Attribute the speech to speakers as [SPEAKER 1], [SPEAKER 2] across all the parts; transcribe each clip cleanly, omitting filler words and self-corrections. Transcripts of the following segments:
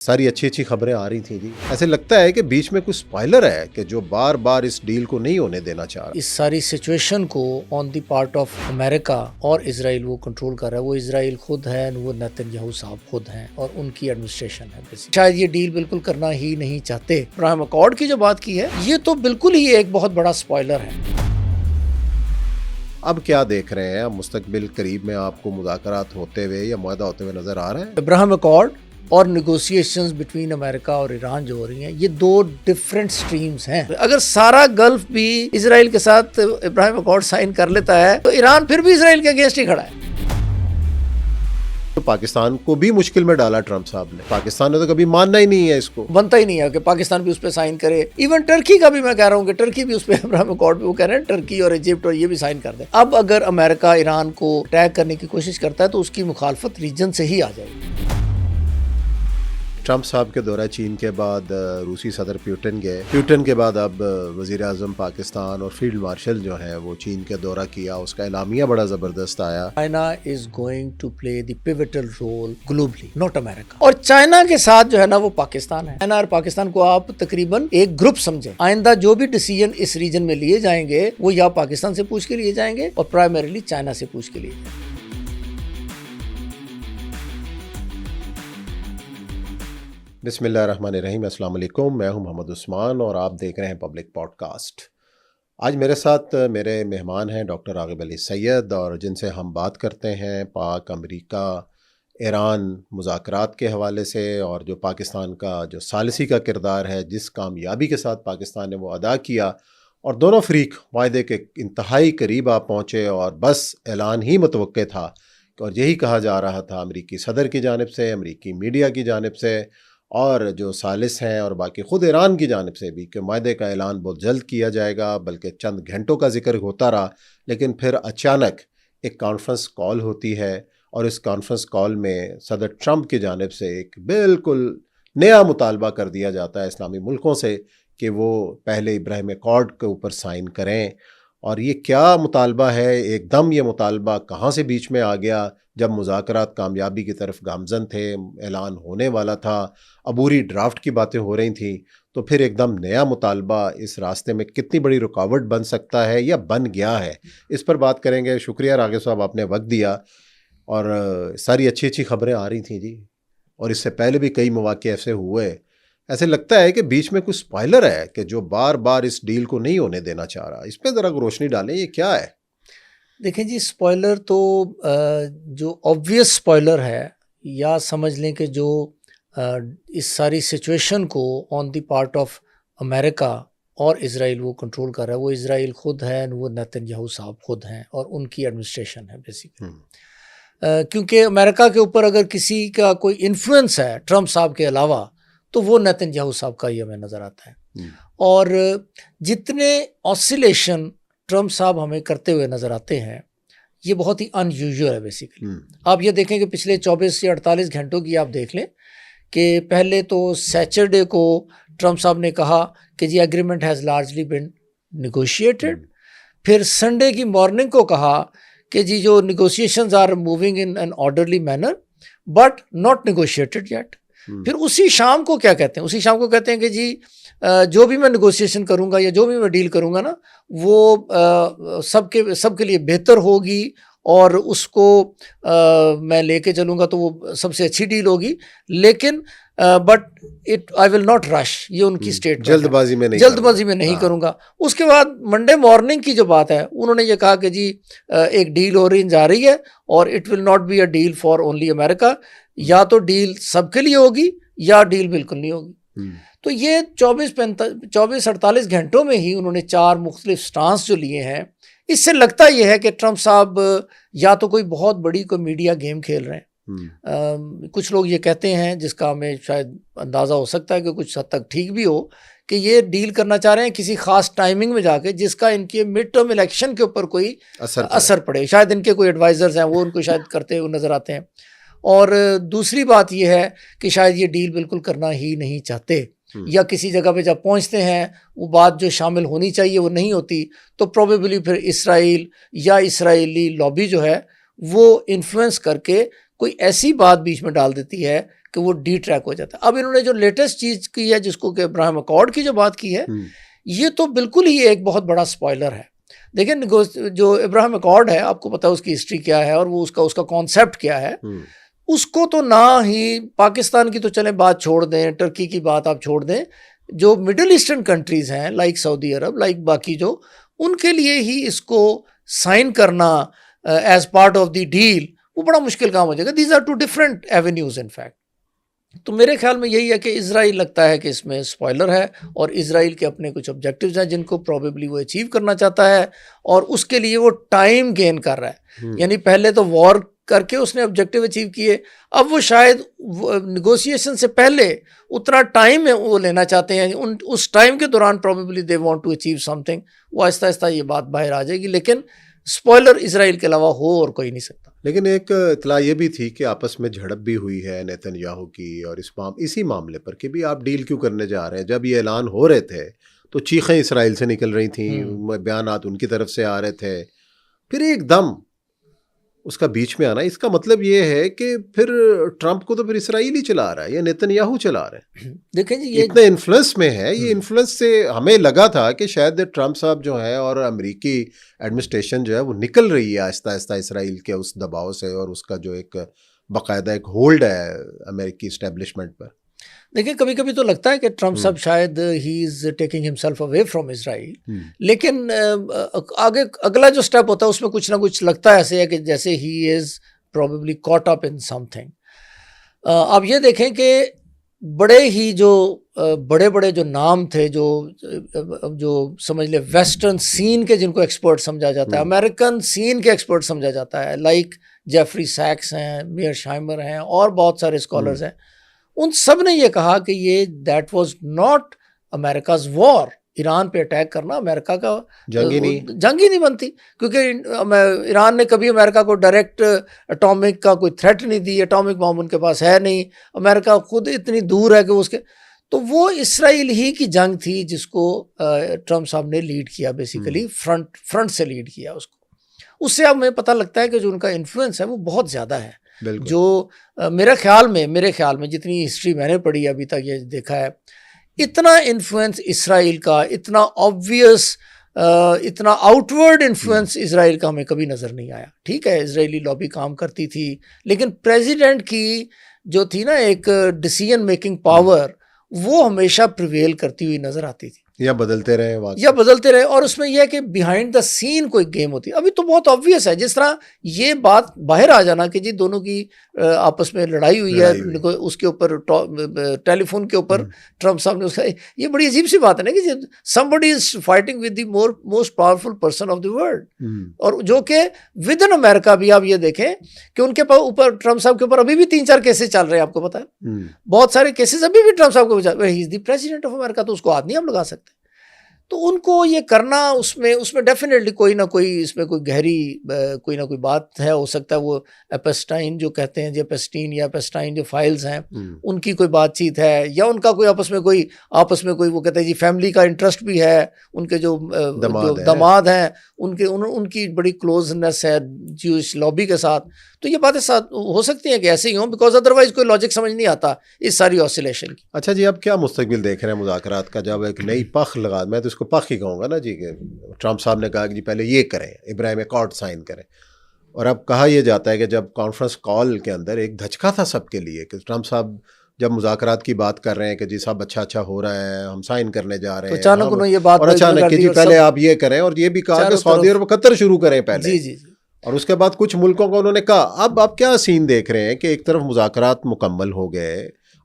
[SPEAKER 1] सारी अच्छी अच्छी खबरें आ रही थी जी। ऐसे लगता है कि बीच में कुछ स्पॉइलर है कि जो बार बार इस डील को नहीं होने देना चाह रहा।
[SPEAKER 2] इस सारी सिचुएशन को on the part of America और इजराइल वो कंट्रोल कर रहा है। वो इजराइल खुद है, वो नेतन्याहू साहब खुद हैं और उनकी एडमिनिस्ट्रेशन है। शायद ये डील बिल्कुल करना ही नहीं चाहते। अब्राहम अकॉर्ड की जो बात की है, ये तो बिल्कुल ही एक बहुत बड़ा स्पॉइलर है।
[SPEAKER 1] अब क्या देख रहे हैं? अब मुस्तकबिल करीब में आपको मुज़ाकरात होते हुए या मुआहदा होते हुए नजर आ रहे हैं?
[SPEAKER 2] अब्राहम अकॉर्ड और नेगोशिएशंस बिटवीन अमेरिका और ईरान जो हो रही हैं, ये दो डिफरेंट स्ट्रीम्स हैं। अगर सारा गल्फ भी इजराइल के साथ अब्राहम अकॉर्ड साइन कर लेता है तो ईरान फिर भी इजराइल के अगेंस्ट ही खड़ा है।
[SPEAKER 1] तो पाकिस्तान को भी मुश्किल में डाला ट्रंप साहब ने। पाकिस्तान ने तो कभी मानना ही नहीं है, इसको
[SPEAKER 2] बनता ही नहीं है कि पाकिस्तान भी उस पर साइन करे। इवन टर्की का भी मैं कह रहा हूँ कि टर्की भी उस पर अब्राहम अकॉर्ड पे वो कह रहे हैं टर्की और इजिप्ट और ये भी साइन कर दे। अब अगर अमेरिका ईरान को अटैक करने की कोशिश करता है तो उसकी मुखालफत रीजन से ही आ जाएगी।
[SPEAKER 1] ट्रंप साहब के दौरा चीन के बाद रूसी सदर प्यूटन गए। प्यूटन के बाद अब वजीर आजम पाकिस्तान और फील्ड मार्शल जो है वो चीन के दौरा किया। उसका एलामिया बड़ा जबरदस्त आया।
[SPEAKER 2] China is going to play the pivotal role globally, not America. और चाइना के साथ जो है ना वो पाकिस्तान है। चाइना और पाकिस्तान को आप तकरीबन एक ग्रुप समझे। आइंदा जो भी डिसीजन इस रीजन में लिए जाएंगे वो या पाकिस्तान से पूछ के लिए जाएंगे और प्राइमरीली चाइना से पूछ के लिए जाएंगे।
[SPEAKER 1] बिस्मिल्लाहिर्रहमानिर्रहीम, अस्सलाम वालेकुम। मैं हूं मोहम्मद उस्मान और आप देख रहे हैं पब्लिक पॉडकास्ट। आज मेरे साथ मेरे मेहमान हैं डॉक्टर राग़िब अली सैयद, और जिनसे हम बात करते हैं पाक अमेरिका ईरान मुज़ाकरात के हवाले से और जो पाकिस्तान का जो सालिसी का किरदार है, जिस कामयाबी के साथ पाकिस्तान ने वो अदा किया और दोनों फ़रीक वायदे के इंतहाई करीब आ पहुँचे और बस ऐलान ही मुतवक्के था और यही कहा जा रहा था अमेरिकी सदर की जानिब से, अमेरिकी मीडिया की जानिब से और जो सालिस हैं और बाकी ख़ुद ईरान की जानिब से भी कि माहदे का ऐलान बहुत जल्द किया जाएगा, बल्कि चंद घंटों का जिक्र होता रहा। लेकिन फिर अचानक एक कॉन्फ्रेंस कॉल होती है और इस कॉन्फ्रेंस कॉल में सदर ट्रंप की जानिब से एक बिल्कुल नया मुतालबा कर दिया जाता है इस्लामी मुल्कों से कि वो पहले इब्राहिम अकॉर्ड के ऊपर साइन करें। और ये क्या मुतालबा है? एकदम ये मुतालबा कहाँ से बीच में आ गया जब मुज़ाकरात कामयाबी की तरफ गामज़न थे, ऐलान होने वाला था, अबूरी ड्राफ्ट की बातें हो रही थी, तो फिर एकदम नया मुतालबा इस रास्ते में कितनी बड़ी रुकावट बन सकता है या बन गया है, इस पर बात करेंगे। शुक्रिया राग़िब साहब, आपने वक्त दिया। और सारी अच्छी अच्छी खबरें आ रही थी जी, और इससे पहले भी कई मौक़े ऐसे हुए। ऐसे लगता है कि बीच में कुछ स्पॉइलर है कि जो बार बार इस डील को नहीं होने देना चाह रहा। इस पर ज़रा रोशनी डालें, ये क्या है?
[SPEAKER 2] देखें जी, स्पॉइलर तो जो ऑब्वियस स्पॉइलर है, या समझ लें कि जो इस सारी सिचुएशन को on the part of America और इजराइल वो कंट्रोल कर रहा है। वो इजराइल खुद है, वो नेतन्याहू साहब खुद हैं और उनकी एडमिनिस्ट्रेशन है बेसिकली। क्योंकि अमेरिका के ऊपर अगर किसी का कोई इन्फ्लुएंस है ट्रंप साहब के अलावा तो वो नेतन्याहू साहब का ही हमें नज़र आता है। और जितने ऑसिलेशन ट्रंप साहब हमें करते हुए नज़र आते हैं, ये बहुत ही अनयूजुअल है बेसिकली। आप ये देखें कि पिछले 24 या 48 घंटों की आप देख लें कि पहले तो सैटरडे को ट्रंप साहब ने कहा कि जी agreement has largely been negotiated. फिर संडे की मॉर्निंग को कहा कि जी जो negotiations are moving in an orderly manner but not negotiated yet. फिर उसी शाम को क्या कहते हैं? उसी शाम को कहते हैं कि जी जो भी मैं निगोशिएशन करूंगा या जो भी मैं डील करूंगा ना, वो सबके लिए बेहतर होगी और उसको मैं लेके चलूंगा तो वो सबसे अच्छी डील होगी। लेकिन but I will not rush, ये उनकी स्टेटमेंट,
[SPEAKER 1] जल्दबाजी में नहीं
[SPEAKER 2] करूंगा। उसके बाद मंडे मॉर्निंग की जो बात है, उन्होंने ये कहा कि जी एक डील हो रही जा रही है और it will not be a deal for only America. या तो डील सबके लिए होगी या डील बिल्कुल नहीं होगी। तो ये 24-48 घंटों में ही उन्होंने 4 मुख्तलिफ स्टांस जो लिए हैं। इससे लगता यह है कि ट्रंप साहब या तो कोई बहुत बड़ी कोई मीडिया गेम खेल रहे हैं। कुछ लोग ये कहते हैं, जिसका हमें शायद अंदाज़ा हो सकता है कि कुछ हद तक ठीक भी हो, कि ये डील करना चाह रहे हैं किसी खास टाइमिंग में जाके जिसका इनके मिड टर्म इलेक्शन के ऊपर कोई असर पड़े। शायद इनके कोई एडवाइजर्स हैं, वो उनको शायद करते हुए नज़र आते हैं। और दूसरी बात यह है कि शायद ये डील बिल्कुल करना ही नहीं चाहते, या किसी जगह पे जब पहुंचते हैं वो बात जो शामिल होनी चाहिए वो नहीं होती, तो प्रोबेबली फिर इसराइल या इसराइली लॉबी जो है वो इन्फ्लुएंस करके कोई ऐसी बात बीच में डाल देती है कि वो डिट्रैक हो जाता है। अब इन्होंने जो लेटेस्ट चीज़ की है, जिसको कि अब्राहम अकॉर्ड की जो बात की है, ये तो बिल्कुल ही एक बहुत बड़ा स्पॉइलर है। देखिए, जो अब्राहम अकॉर्ड है, आपको पता है उसकी हिस्ट्री क्या है और वो उसका कॉन्सेप्ट क्या है। उसको तो ना ही पाकिस्तान की तो चलें बात छोड़ दें, टर्की की बात आप छोड़ दें, जो मिडिल ईस्टर्न कंट्रीज़ हैं लाइक सऊदी अरब, लाइक बाकी जो, उनके लिए ही इसको साइन करना as part of the deal वो बड़ा मुश्किल काम हो जाएगा। These are two different avenues in fact. तो मेरे ख्याल में यही है कि इजराइल लगता है कि इसमें स्पॉइलर है और इजराइल के अपने कुछ ऑब्जेक्टिव्स हैं जिनको प्रोबेबली वो अचीव करना चाहता है और उसके लिए वो टाइम गेन कर रहा है। यानी पहले तो वॉर करके उसने ऑब्जेक्टिव अचीव किए, अब वो शायद निगोशिएशन से पहले उतना टाइम वो लेना चाहते हैं, उस टाइम के दौरान probably they want to achieve something. वो आहिस्ता आहिस्ता ये बात बाहर आ जाएगी, लेकिन स्पॉइलर इजराइल के अलावा हो और कोई नहीं सकता।
[SPEAKER 1] लेकिन एक इतला ये भी थी कि आपस में झड़प भी हुई है नेतन्याहू की और इसी मामले पर कि भी आप डील क्यों करने जा रहे हैं। जब ये ऐलान हो रहे थे तो चीखें इसराइल से निकल रही थी, बयानात उनकी तरफ से आ रहे थे, फिर एकदम उसका बीच में आना, इसका मतलब ये है कि फिर ट्रंप को तो फिर इसराइल ही चला रहा है या नेतन्याहू चला रहे हैं।
[SPEAKER 2] देखें जी, ये
[SPEAKER 1] इतने इन्फ्लुएंस में है, ये इन्फ्लुएंस से हमें लगा था कि शायद ट्रंप साहब जो है और अमेरिकी एडमिनिस्ट्रेशन जो है वो निकल रही है आहिस्ता आहिस्ता इसराइल के उस दबाव से और उसका जो एक बाकायदा एक होल्ड है अमेरिकी इस्टेब्लिशमेंट पर।
[SPEAKER 2] देखिए, कभी कभी तो लगता है कि ट्रंप साहब शायद he is taking himself away from Israel, लेकिन आगे अगला जो स्टेप होता है उसमें कुछ ना कुछ लगता है ऐसे है कि जैसे he is probably caught up in something. आप ये देखें कि बड़े ही जो बड़े बड़े जो नाम थे, जो समझ ले वेस्टर्न सीन के जिनको एक्सपर्ट समझा जाता है, अमेरिकन सीन के एक्सपर्ट समझा जाता है, लाइक जेफरी सैक्स हैं, मेयर शाइमर हैं और बहुत सारे स्कॉलर्स हैं, उन सब ने ये कहा कि ये that was not America's war. Iran पे अटैक करना अमेरिका का जंग ही नहीं बनती, क्योंकि ईरान ने कभी अमेरिका को डायरेक्ट एटॉमिक का कोई थ्रेट नहीं दी, एटॉमिक बॉम्ब उनके पास है नहीं, अमेरिका खुद इतनी दूर है कि उसके, तो वो इसराइल ही की जंग थी जिसको ट्रंप साहब ने लीड किया, बेसिकली फ्रंट से लीड किया उसको। उससे अब हमें पता लगता है कि जो उनका इन्फ्लुएंस है वो बहुत ज़्यादा है। जो मेरे ख्याल में जितनी हिस्ट्री मैंने पढ़ी अभी तक ये देखा है, इतना इन्फ्लुएंस इसराइल का, इतना ऑब्वियस, इतना आउटवर्ड इन्फ्लुएंस इसराइल का हमें कभी नज़र नहीं आया। ठीक है, इजरायली लॉबी काम करती थी, लेकिन प्रेसिडेंट की जो थी ना एक डिसीजन मेकिंग पावर, वो हमेशा प्रिवेल करती हुई नज़र आती थी,
[SPEAKER 1] या बदलते रहे
[SPEAKER 2] और उसमें यह है कि बिहाइंड द सीन कोई गेम होती है। अभी तो बहुत ऑब्वियस है, जिस तरह ये बात बाहर आ जाना कि जी दोनों की आपस में लड़ाई हुई है, उसके ऊपर टेलीफोन के ऊपर ट्रंप साहब ने उसका, ये बड़ी अजीब सी बात है ना कि somebody is fighting with the most powerful person of the world, और जो कि विद इन अमेरिका भी आप ये देखें कि उनके ऊपर, ट्रंप साहब के ऊपर अभी भी 3-4 केसेस चल रहे हैं, आपको पता है, बहुत सारे केसेस अभी भी ट्रंप साहब को, he is the president of America, तो उसको हाथ नहीं हम लगा सकते। तो उनको ये करना, उसमें डेफिनेटली कोई ना कोई, इसमें कोई गहरी कोई ना कोई बात है, हो सकता है वो एपेस्टाइन जो कहते हैं, जो एपेस्टीन या एपेस्टाइन जो फाइल्स हैं, उनकी कोई बातचीत है, या उनका कोई आपस में कोई वो कहते हैं जी फैमिली का इंटरेस्ट भी है, उनके जो दामाद हैं उनकी बड़ी क्लोजनेस है ज्यूइश लॉबी के साथ। तो ये बातें हो सकती हैं कि ऐसे ही हों, बिकॉज अदरवाइज कोई लॉजिक समझ नहीं आता इस सारी ऑसिलेशन की।
[SPEAKER 1] अच्छा जी, अब क्या मुस्तकबिल देख रहे हैं मुज़ाकरात का, जब एक नई पख लगा, मैं तो इसको पख ही कहूँगा ना जी, कि ट्रंप साहब ने कहा कि जी पहले ये करें, इब्राहिम अकॉर्ड साइन करें, और अब कहा यह जाता है कि जब कॉन्फ्रेंस कॉल के अंदर एक धचका था सबके लिए कि ट्रंप साहब जब मुज़ाकरात की बात कर रहे हैं कि जी सब अच्छा हो रहा है, हम साइन करने जा रहे हैं,
[SPEAKER 2] तो अचानक उन्होंने ये बात,
[SPEAKER 1] और अचानक कि जी पहले आप ये करें, और ये भी कहा कि सऊदी अरब कतर शुरू करें पहले,
[SPEAKER 2] जी,
[SPEAKER 1] और उसके बाद कुछ मुल्कों को उन्होंने कहा। अब आप क्या सीन देख रहे हैं कि एक तरफ मुज़ाकरात मुकम्मल हो गए,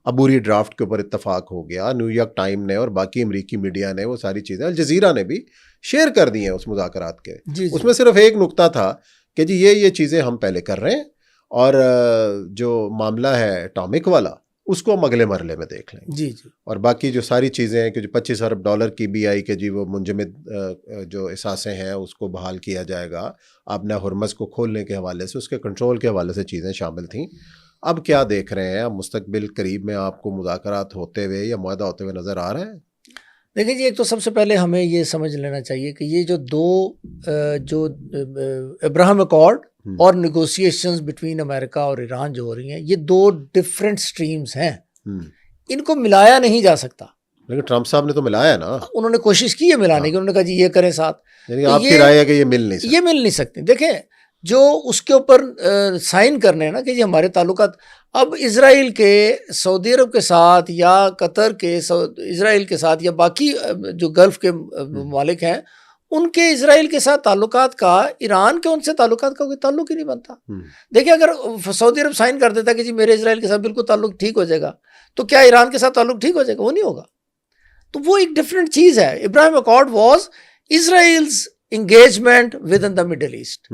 [SPEAKER 1] अबूरी ड्राफ्ट के ऊपर इत्तफाक हो गया, न्यूयॉर्क टाइम ने और बाकी अमरीकी मीडिया ने वो सारी चीज़ें, अल जज़ीरा ने भी शेयर कर दी हैं उस मुज़ाकरात के, उसमें सिर्फ एक नुक्ता था कि जी ये चीज़ें हम पहले कर रहे हैं, और जो मामला है एटॉमिक वाला उसको हम अगले मरले में देख लेंगे।
[SPEAKER 2] जी,
[SPEAKER 1] और बाकी जो सारी चीज़ें हैं कि जो $25 अरब की BI के जी वो मुंजमद जो एसासें हैं उसको बहाल किया जाएगा, आपने हुर्मस को खोलने के हवाले से, उसके कंट्रोल के हवाले से चीज़ें शामिल थीं। अब क्या देख रहे हैं, अब मुस्तकबिल करीब में आपको मुज़ाकरात होते हुए या मुआहदा होते हुए नज़र आ रहा है?
[SPEAKER 2] देखिए जी, एक तो सबसे पहले हमें ये समझ लेना चाहिए कि ये जो दो जो अब्राहम अकॉर्ड और निगोशिएशंस बिटवीन अमेरिका और ईरान जो हो रही हैं, ये दो डिफरेंट स्ट्रीम्स हैं, इनको मिलाया नहीं जा सकता।
[SPEAKER 1] लेकिन ट्रम्प साहब ने तो मिलाया ना,
[SPEAKER 2] उन्होंने कोशिश की है मिलाने की, उन्होंने कहा जी ये करें साथ,
[SPEAKER 1] यानी
[SPEAKER 2] तो
[SPEAKER 1] आपकी राय है कि ये मिल नहीं सकते?
[SPEAKER 2] ये मिल नहीं सकते। देखें, जो उसके ऊपर साइन करने हैं ना कि जी हमारे ताल्लुकात, अब इजराइल के सऊदी अरब के साथ या कतर के इजराइल के साथ या बाकी जो गल्फ के मालिक हैं, उनके इजराइल के साथ ताल्लुकात का ईरान के उनसे ताल्लुकात का कोई ताल्लुक ही नहीं बनता। देखिए, अगर सऊदी अरब साइन कर देता कि जी मेरे इजराइल के साथ बिल्कुल ताल्लुक ठीक हो जाएगा, तो क्या ईरान के साथ ताल्लुक ठीक हो जाएगा? वो नहीं होगा। तो वो एक डिफरेंट चीज है। Ibrahim accord was Israel's engagement with in the Middle east.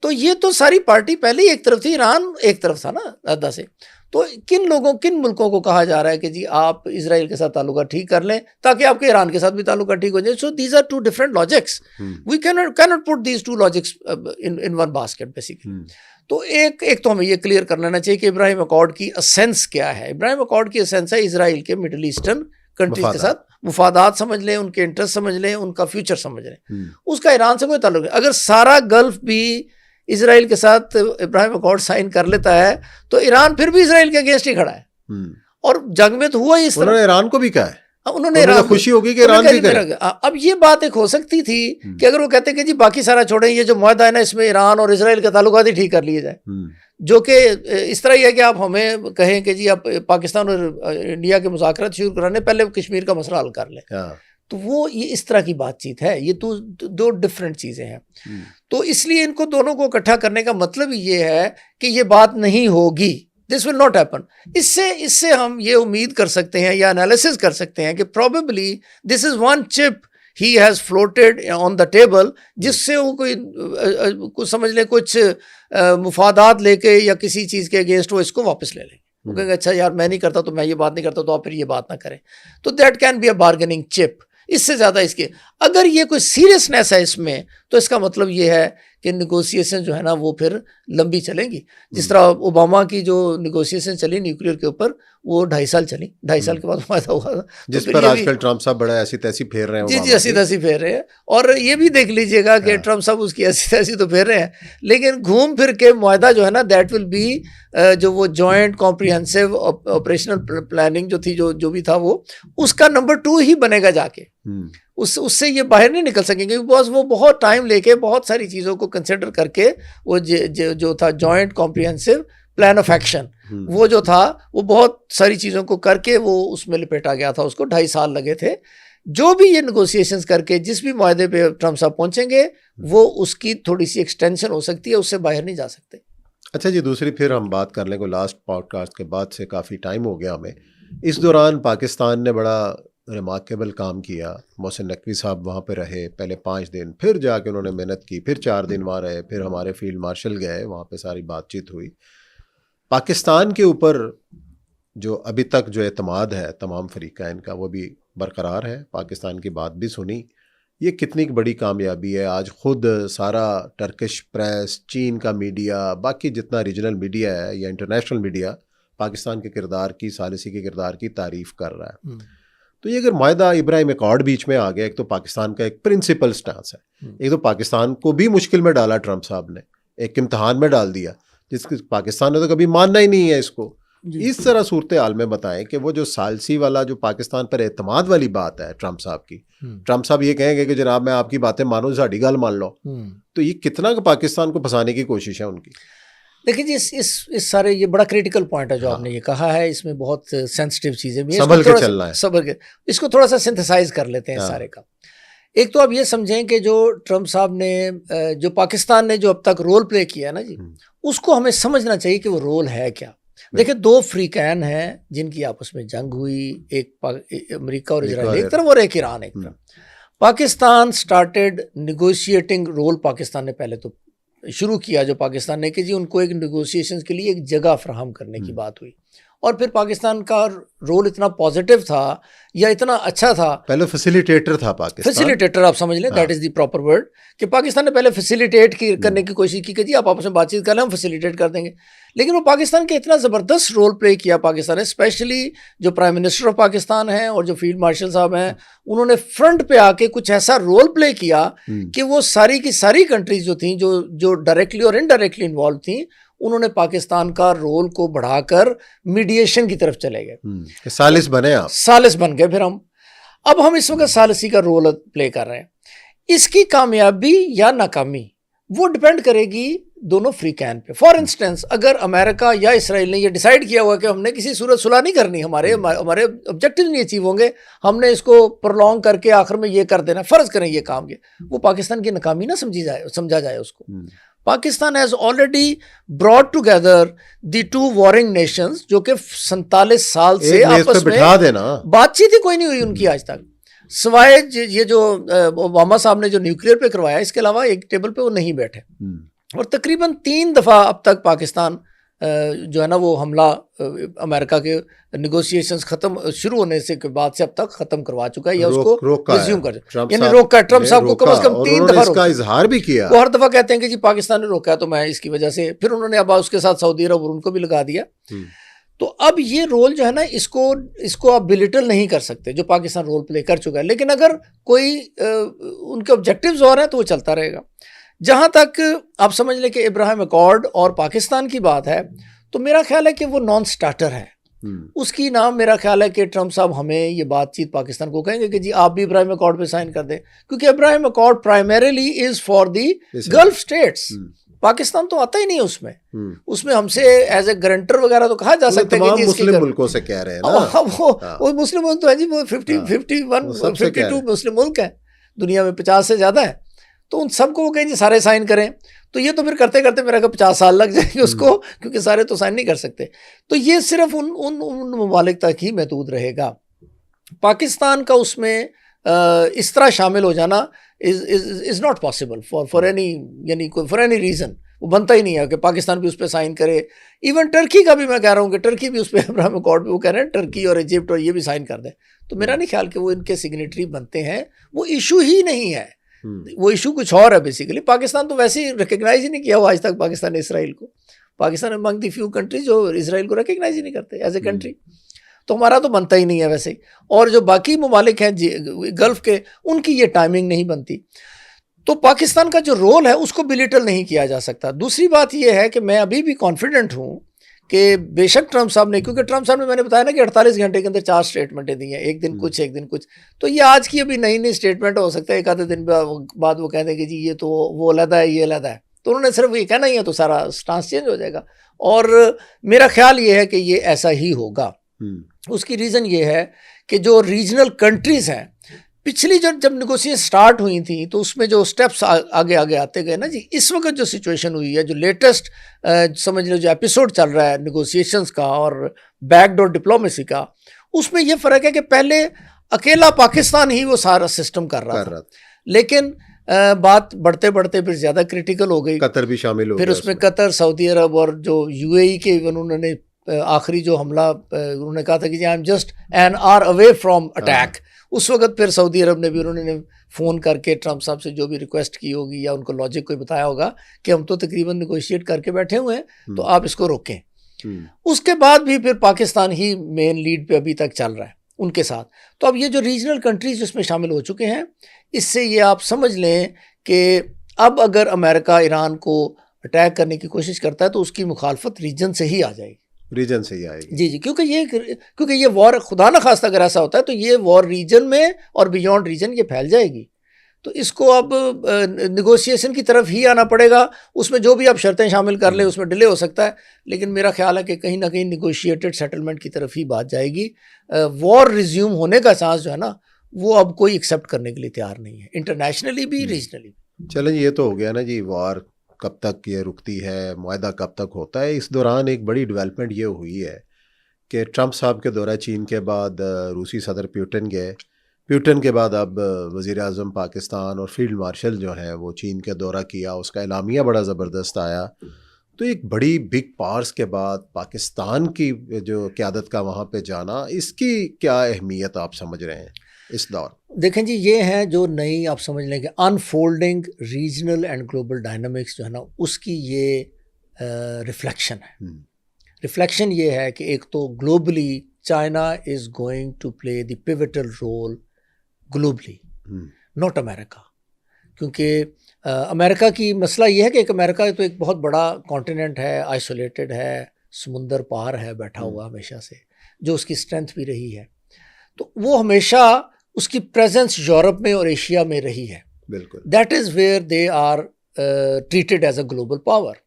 [SPEAKER 2] तो ये तो सारी पार्टी पहले ही एक तरफ थी, ईरान एक तरफ था ना अदा से। तो किन मुल्कों को कहा जा रहा है कि जी आप इजराइल के साथ ताल्लुका ठीक कर लें ताकि आपके ईरान के साथ भी ताल्लुका ठीक हो जाए? So these are two different logics, we cannot put these two logics in one basket basically. तो एक तो हमें ये क्लियर कर लेना चाहिए कि इब्राहिम अकॉर्ड की एसेंस क्या है। इब्राहिम अकॉर्ड की एसेंस है इजराइल के मिडिल ईस्टर्न कंट्रीज के साथ मुफादात समझ लें, उनके इंटरेस्ट समझ लें, उनका फ्यूचर समझ लें। उसका ईरान से कोई ताल्लुक नहीं। अगर सारा गल्फ भी इजराइल के साथ इब्राहिम अकॉर्ड साइन कर लेता है तो ईरान फिर भी इजराइल के अगेंस्ट ही खड़ा है। और जंग में तो हुआ ही इस तरह।
[SPEAKER 1] उन्होंने ईरान को भी कहा है,
[SPEAKER 2] उन्होंने ईरान
[SPEAKER 1] तो खुशी होगी कि ईरान भी करे।
[SPEAKER 2] अब ये बात एक हो सकती थी कि अगर वो कहते कि जी बाकी सारा छोड़ें, ये जो मुआहदा है ना इसमें ईरान और इजराइल के ताल्लुकात ही ठीक कर लिए जाए, जो कि इस तरह ही है कि आप हमें कहें कि जी आप पाकिस्तान और इंडिया के मुज़ाकरात शुरू कराने पहले कश्मीर का मसला हल कर लें। तो वो ये इस तरह की बातचीत है। ये तो दो डिफरेंट चीज़ें हैं। तो इसलिए इनको दोनों को इकट्ठा करने का मतलब ये है कि ये बात नहीं होगी, दिस विल नॉट हैपन। इससे हम ये उम्मीद कर सकते हैं या एनालिसिस कर सकते हैं कि probably this is one chip he has floated on the table, जिससे वो कुछ समझ लें, कुछ मुफादात लेके या किसी चीज़ के अगेंस्ट वो इसको वापस ले लेंगे। वो कहेंगे अच्छा यार मैं नहीं करता तो मैं ये बात नहीं करता, तो आप फिर ये बात ना करें। तो that can be a bargaining chip. इससे ज़्यादा इसके अगर ये कोई सीरियसनेस है इसमें, तो इसका मतलब ये है कि निगोशिएशन जो है ना वो फिर लंबी चलेंगी। जिस तरह ओबामा की जो निगोशिएशन चली न्यूक्लियर के ऊपर, वो 2.5 साल चली, 2.5 साल के बाद फायदा हुआ था।
[SPEAKER 1] जिस पर आजकल ट्रम्प साहब बड़ा ऐसी तैसी फेर रहे हैं।
[SPEAKER 2] जी ऐसी तैसी फेर रहे हैं। और ये भी देख लीजिएगा कि ट्रम्प साहब उसकी ऐसी तैसी तो फेर रहे हैं, लेकिन घूम फिर के मुआहदा जो है ना, दैट विल बी जो वो जॉइंट कॉम्प्रिहेंसिव ऑपरेशनल प्लानिंग जो थी, जो भी था, वो उसका नंबर 2 ही बनेगा जाके। उससे ये बाहर नहीं निकल सकेंगे, बिकॉज वो बहुत टाइम लेके बहुत सारी चीज़ों को कंसिडर करके वो जो था joint comprehensive plan of action, वो जो था वो बहुत सारी चीज़ों को करके वो उसमें लिपेटा गया था। उसको 2.5 साल लगे थे। जो भी ये नेगोशिएशंस करके जिस भी मुआहदे पे ट्रम्प साहब पहुंचेंगे, वो उसकी थोड़ी सी एक्सटेंशन हो सकती है, उससे बाहर नहीं जा सकते।
[SPEAKER 1] अच्छा जी, दूसरी फिर हम बात कर लें को लास्ट पॉडकास्ट के बाद से काफ़ी टाइम हो गया हमें। इस दौरान पाकिस्तान ने बड़ा रिमार्केबल काम किया। मोहसिन नकवी साहब वहाँ पे रहे पहले 5 दिन, फिर जाके उन्होंने मेहनत की, फिर 4 दिन वहाँ रहे, फिर हमारे फील्ड मार्शल गए, वहाँ पे सारी बातचीत हुई। पाकिस्तान के ऊपर जो अभी तक जो एतमाद है तमाम फरीक़ैन का, वो भी बरकरार है। पाकिस्तान की बात भी सुनी। ये कितनी बड़ी कामयाबी है। आज ख़ुद सारा टर्किश प्रेस, चीन का मीडिया, बाकी जितना रीजनल मीडिया है या इंटरनेशनल मीडिया पाकिस्तान के किरदार की, सालिसी के किरदार की तारीफ़ कर रहा है। तो ये अगर मायदा इब्राहिम अकॉर्ड बीच में आ गया, एक तो पाकिस्तान का एक प्रिंसिपल स्टांस है, एक तो पाकिस्तान को भी मुश्किल में डाला ट्रम्प साहब ने, एक इम्तहान में डाल दिया जिसके पाकिस्तान ने तो कभी मानना ही नहीं है इसको। इस तरह सूरत हाल में बताएं कि वो जो सालसी वाला जो पाकिस्तान पर एतमाद वाली बात है ट्रम्प साहब की, ट्रम्प साहब ये कहेंगे कि जनाब मैं आपकी बातें मानूं, साड़ी गल मान लो, तो ये कितना पाकिस्तान को फंसाने की कोशिश है उनकी।
[SPEAKER 2] देखिए जी, इस सारे ये बड़ा क्रिटिकल पॉइंट है जो आपने ये कहा है। इसमें बहुत सेंसिटिव चीज़ें भी हैं,
[SPEAKER 1] संभल के चलना है,
[SPEAKER 2] संभल के इसको थोड़ा सा सिंथेसाइज कर लेते हैं सारे का। एक तो आप ये समझें कि जो ट्रम्प साहब ने, जो पाकिस्तान ने जो अब तक रोल प्ले किया ना जी, उसको हमें समझना चाहिए कि वो रोल है क्या। देखिए, 2 फ्रीकैन हैं जिनकी आपस में जंग हुई, एक अमेरिका और इजराइल एक तरफ और एक ईरान एक तरफ। Pakistan started negotiating role, Pakistan ने पहले तो शुरू किया जो पाकिस्तान ने कि जी उनको एक निगोशिएशंस के लिए एक जगह फराहम करने की बात हुई, और फिर पाकिस्तान का रोल इतना पॉजिटिव था या इतना अच्छा था,
[SPEAKER 1] पहले फैसिलिटेटर था पाकिस्तान।
[SPEAKER 2] फैसिलिटेटर आप समझ लें, that is the proper word, कि पाकिस्तान ने पहले फैसिलिटेट करने की कोशिश की कि जी आप आपस में बातचीत कर लें, हम फैसिलिटेट कर देंगे। लेकिन वो पाकिस्तान के इतना ज़बरदस्त रोल प्ले किया पाकिस्तान ने, स्पेशली जो प्राइम मिनिस्टर ऑफ पाकिस्तान हैं और जो फील्ड मार्शल साहब हैं, उन्होंने फ्रंट पे आके कुछ ऐसा रोल प्ले किया कि वो सारी की सारी कंट्रीज जो थी, जो डायरेक्टली और इनडायरेक्टली इन्वॉल्व थी, उन्होंने पाकिस्तान का रोल को बढ़ाकर मीडिएशन की तरफ चले गए।
[SPEAKER 1] सालिस बने आप।
[SPEAKER 2] सालिस बन गए फिर हम। अब हम इस वक्त सालिसी का रोल प्ले कर रहे हैं। इसकी कामयाबी या नाकामी वो डिपेंड करेगी दोनों free can pay. For instance, अगर अमेरिका या इसराइल ने ये डिसाइड किया हुआ कि हमने किसी सूरत सुलह नहीं करनी, हमारे ऑब्जेक्टिव नहीं अचीव होंगे, हमने इसको प्रोलॉन्ग करके आखिर में ये कर देना, फर्ज करें ये काम, ये वो पाकिस्तान की नाकामी ना समझा जाए उसको। Pakistan has already brought together the two warring Nations, जो कि 47 साल से आपस में बातचीत ही कोई नहीं हुई उनकी आज तक, सिवाय ये जो ओबामा साहब ने जो न्यूक्लियर पे करवाया, इसके अलावा एक टेबल पे वो नहीं बैठे। और तकरीबन 3 दफ़ा अब तक पाकिस्तान जो है ना वो हमला अमेरिका के नेगोशिएशंस खत्म शुरू होने से के बाद से अब तक खत्म करवा चुका है या उसको रिज्यूम कर, यानी रोका है। ट्रम्प साहब को कम से कम 3 दफ़ा
[SPEAKER 1] इसका इजहार भी किया।
[SPEAKER 2] वो हर दफ़ा कहते हैं कि जी पाकिस्तान ने रोका है तो मैं इसकी वजह से, फिर उन्होंने अब उसके साथ सऊदी अरब और उनको भी लगा दिया। तो अब ये रोल जो है ना, इसको आप बिलिटल नहीं कर सकते जो पाकिस्तान रोल प्ले कर चुका है। लेकिन अगर कोई उनके ऑब्जेक्टिव्स और हैं तो वो चलता रहेगा। जहाँ तक आप समझ लें कि इब्राहिम अकॉर्ड और पाकिस्तान की बात है, तो मेरा ख्याल है कि वो नॉन स्टार्टर है। उसकी नाम मेरा ख्याल है कि ट्रम्प साहब हमें ये बातचीत पाकिस्तान को कहेंगे कि जी आप भी इब्राहिम अकॉर्ड पे साइन कर दें, क्योंकि Ibrahim accord primarily is for the gulf states. Pakistan तो आता ही नहीं उसमें हमसे एज ए गारंटर वगैरह तो कहा जा सकता है कि
[SPEAKER 1] मुस्लिम मुल्कों से कह रहे हैं ना,
[SPEAKER 2] वो मुस्लिम मुल्क तो है जी, वो 52 मुस्लिम मुल्क है दुनिया में, 50 से ज्यादा है। तो उन सबको वो कहें जी सारे साइन करें, तो ये तो फिर करते करते मेरा 50 साल लग जाएंगे उसको, क्योंकि सारे तो साइन नहीं कर सकते। तो ये सिर्फ उन ममालिक तक ही महदूद रहेगा। पाकिस्तान का उसमें इस तरह शामिल हो जाना is not possible for any reason. वो बनता ही नहीं है कि पाकिस्तान भी उस पर साइन करे। इवन टर्की का भी मैं कह रहा हूँ कि टर्की भी उस पर अब्राहम अकॉर्ड पे वो कह रहे हैं टर्की और इजिप्ट और ये भी साइन कर दें, तो मेरा नहीं ख्याल कि वो इनके सिग्नेटरी बनते हैं। वो इशू ही नहीं है, वो इशू कुछ और है बेसिकली। पाकिस्तान तो वैसे ही रिकग्नाइज ही नहीं किया हुआ आज तक पाकिस्तान ने इसराइल को। Pakistan among the few countries जो इसराइल को रिकग्नाइज ही नहीं करते एज ए कंट्री, तो हमारा तो बनता ही नहीं है वैसे ही। और जो बाकी ममालिक हैं गल्फ के, उनकी ये टाइमिंग नहीं बनती। तो पाकिस्तान का जो रोल है उसको बिलिटल नहीं किया जा सकता। दूसरी बात यह है कि मैं अभी भी कॉन्फिडेंट हूँ कि बेशक ट्रम्प साहब ने, क्योंकि ट्रम्प साहब ने मैंने बताया ना कि 48 घंटे के अंदर 4 स्टेटमेंटें दी हैं, एक दिन कुछ एक दिन कुछ, तो ये आज की अभी नई स्टेटमेंट हो सकता है, एक आधे दिन बाद वो कहते हैं कि जी ये तो वो अलहदा है, ये अलहदा है, तो उन्होंने सिर्फ ये कहना ही है तो सारा स्टांस चेंज हो जाएगा। और मेरा ख्याल ये है कि ये ऐसा ही होगा। उसकी रीज़न ये है कि जो रीजनल कंट्रीज़ हैं, पिछली जब नेगोशिएशन स्टार्ट हुई थी तो उसमें जो स्टेप्स आगे आगे आते गए ना जी, इस वक्त जो सिचुएशन हुई है, जो लेटेस्ट समझ लो जो एपिसोड चल रहा है नेगोशिएशंस का और बैकडोर डिप्लोमेसी का, उसमें ये फ़र्क है कि पहले अकेला पाकिस्तान ही वो सारा सिस्टम कर रहा था, लेकिन बात बढ़ते बढ़ते फिर ज़्यादा क्रिटिकल हो गई।
[SPEAKER 1] कतर भी शामिल हो
[SPEAKER 2] फिर उसमें कतर, सऊदी अरब और जो UAE के उन्होंने आखिरी जो हमला उन्होंने कहा था कि I am just an hour away from attack, उस वक्त फिर सऊदी अरब ने भी उन्होंने फ़ोन करके ट्रम्प साहब से जो भी रिक्वेस्ट की होगी या उनको लॉजिक कोई बताया होगा कि हम तो तकरीबन नेगोशिएट करके बैठे हुए हैं तो आप इसको रोकें। उसके बाद भी फिर पाकिस्तान ही मेन लीड पे अभी तक चल रहा है उनके साथ। तो अब ये जो रीजनल कंट्रीज जिसमें शामिल हो चुके हैं, इससे ये आप समझ लें कि अब अगर अमेरिका ईरान को अटैक करने की कोशिश करता है तो उसकी मुखालफत रीजन से ही आ जाएगी,
[SPEAKER 1] रीजन से ही आएगी।
[SPEAKER 2] जी, क्योंकि ये वॉर खुदा न खास्ता अगर ऐसा होता है तो ये वॉर रीजन में और बियॉन्ड रीजन ये फैल जाएगी। तो इसको अब नेगोशिएशन की तरफ ही आना पड़ेगा। उसमें जो भी आप शर्तें शामिल कर ले उसमें डिले हो सकता है, लेकिन मेरा ख्याल है कि कहीं ना कहीं नेगोशिएटेड सेटलमेंट की तरफ ही बात जाएगी। वॉर रिज्यूम होने का चांस जो है ना वो अब कोई एक्सेप्ट करने के लिए तैयार नहीं है, इंटरनेशनली भी रीजनली भी।
[SPEAKER 1] चलें, ये तो हो गया ना जी, वॉर कब तक ये रुकती है, मुआहदा कब तक होता है। इस दौरान एक बड़ी डेवलपमेंट ये हुई है कि ट्रम्प साहब के दौरा चीन के बाद रूसी सदर प्यूटन गए, प्यूटन के बाद अब वज़ीर आज़म पाकिस्तान और फील्ड मार्शल जो हैं वो चीन के दौरा किया, उसका एलामिया बड़ा ज़बरदस्त आया। तो एक बड़ी बिग पावर्स के बाद पाकिस्तान की जो क़यादत का वहाँ पे जाना, इसकी क्या अहमियत आप समझ रहे हैं इस दौर?
[SPEAKER 2] देखें जी, ये है जो नई आप समझ लें कि unfolding regional and global dynamics जो है ना, उसकी ये रिफ्लेक्शन है। रिफ्लेक्शन ये है कि एक तो globally China is going to play the pivotal role globally, not America. क्योंकि अमेरिका की मसला ये है कि एक अमेरिका तो एक बहुत बड़ा कॉन्टिनेंट है, आइसोलेटेड है, समुंदर पार है, बैठा हुआ हमेशा से, जो उसकी स्ट्रेंथ भी रही है। तो वो हमेशा उसकी प्रेजेंस यूरोप में और एशिया में रही है।
[SPEAKER 1] बिल्कुल,
[SPEAKER 2] that is where they are treated as a global power.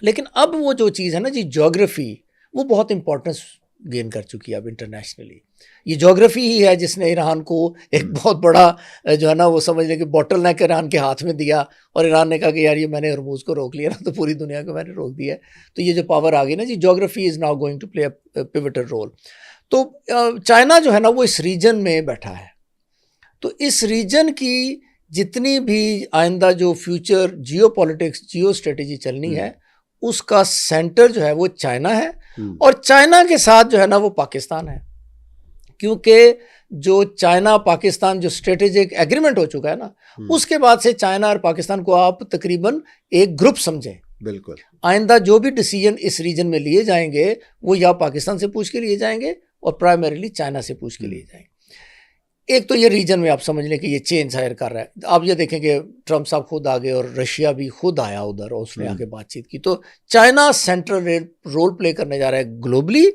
[SPEAKER 2] लेकिन अब वो जो चीज़ है ना जी, ज्योग्राफी, वो बहुत इंपॉर्टेंस गेन कर चुकी है अब इंटरनेशनली। ये ज्योग्राफी ही है जिसने ईरान को एक बहुत बड़ा जो है ना, वो समझ लें कि बॉटल नेक ईरान के हाथ में दिया, और ईरान ने कहा कि यार ये मैंने हरमुज़ को रोक लिया ना, तो पूरी दुनिया को मैंने रोक दिया है। तो ये जो पावर आ गई ना जी, geography is now going to play a pivotal role. तो चाइना जो है ना, वो इस रीजन में बैठा है। तो इस रीजन की जितनी भी आइंदा जो फ्यूचर जियो पॉलिटिक्स, जियो स्ट्रेटेजी चलनी है, उसका सेंटर जो है वो चाइना है, और चाइना के साथ जो है ना वो पाकिस्तान है। क्योंकि जो चाइना पाकिस्तान जो स्ट्रेटेजिक एग्रीमेंट हो चुका है ना, उसके बाद से चाइना और पाकिस्तान को आप तकरीबन एक ग्रुप समझें।
[SPEAKER 1] बिल्कुल,
[SPEAKER 2] आइंदा जो भी डिसीजन इस रीजन में लिए जाएंगे, वो या पाकिस्तान से पूछ के लिए जाएंगे और प्राइमरीली चाइना से पूछ के लिए जाएंगे। एक तो ये रीजन में आप समझ लें कि ये चेंज हायर कर रहा है। आप ये देखेंगे ट्रंप साहब खुद आ गए और रशिया भी खुद आया उधर, और उसने आके बातचीत की। तो चाइना सेंट्रल रोल प्ले करने जा रहा है ग्लोबली,